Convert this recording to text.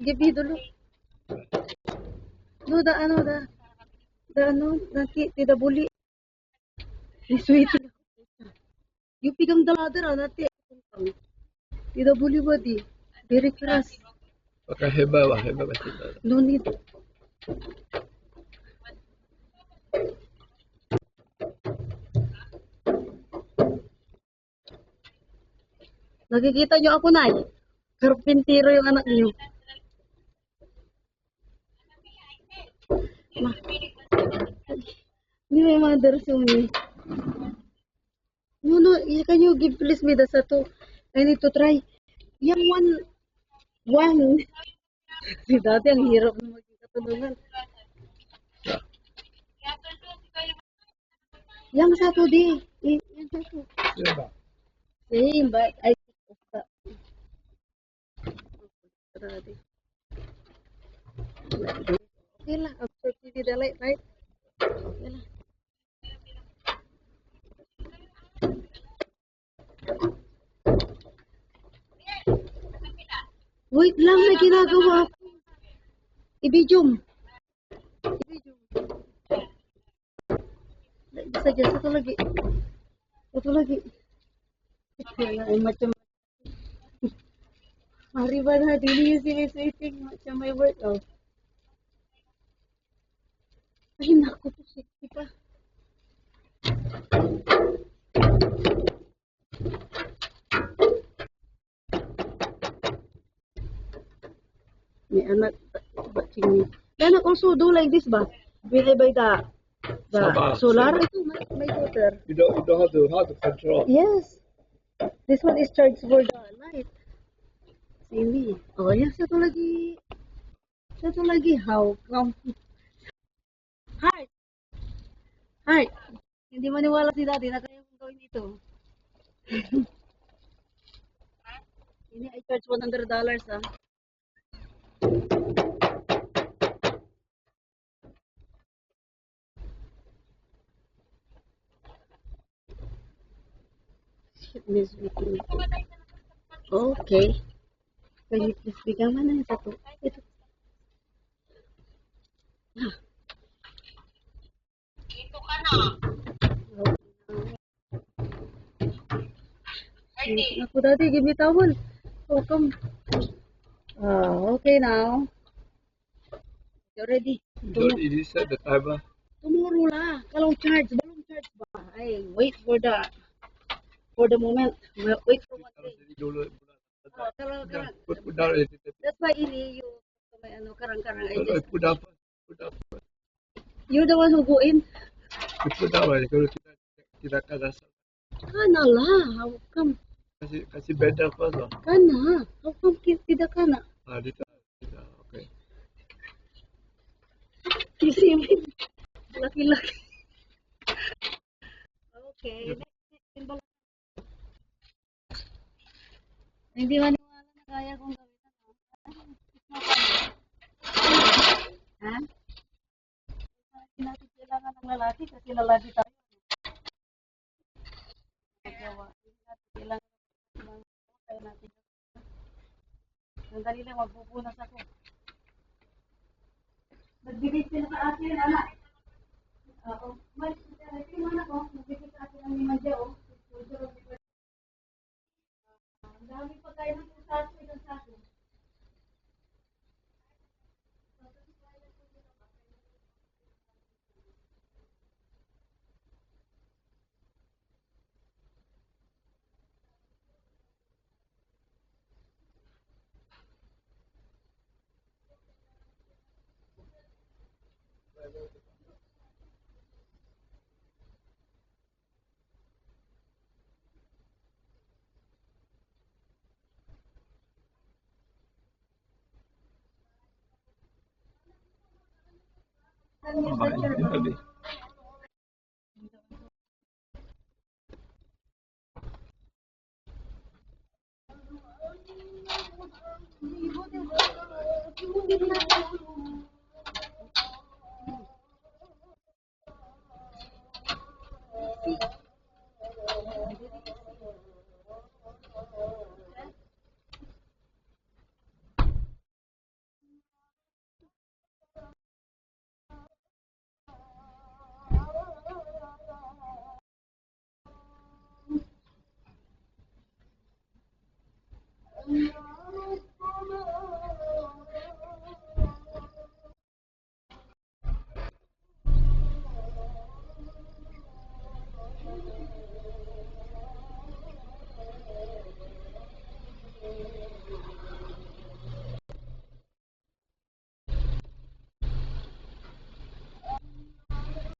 Give me dulu. No, nanti tidak boleh. Disuitin. You pegang daladara nanti. Tidak boleh body. Very keras. Pakai hebat pasti. No need. Nakikita nyo ako, Nay. Karpintero yung anak niyo. Ni my mother show me. No, can you give please me the sato? I need to try. Yang one. Si dati ang hirap na maging katulungan. Yang satu di. Yang satu. Same, but I think of the. Okay lah, absorb the light, right? Okay lah. Wait lang, may ginagawa ako. Ibijum. Bisa aja, satu lagi. Ay, macam hari pada dini sini macam may workout. Ay, naku po, sexy pa. May anak watching me. Anak also do like this ba? By the solar. Ito, my daughter. You don't have to control. Yes. This one is charged for the light. Sini. Oh, yeah, satu lagi. How come? Hi. Hindi maniwala si Daddy na kaya kong gawin ito. Ini I charge $100 ah. Miss Vicky. Okay. Can you please bigyan mo na yung satu? Ito. Ito ka na. Ako, Daddy, give me towel. Oh, come. Okay now. You're ready. Did you set the timer? Tomorrow lah. Kalau balloon charge ba? Ay, wait for the moment. Wait for one day. Kalau Put down. that's why ini you may karang-karang. I just Put up. you're the one who go in. Put down. Kalau kita rasa. Kana lah. How come? Kasih beda first lah. Kana. How come tidak kana? Dito. Okay. Kasi laki-laki. Okay. Next. Hindi maniwala na kaya kong gawin ito. Ha? Hindi natin kailangan ng lalaki kasi lalaki tayo. Hindi natin kailangan ng kaya natin. Sandali lang, magpupunas ako. Nagbigay sila sa akin, anak. May anak ko, nagbigay sa akin ang limadya, ang dami pa tayo ng sako.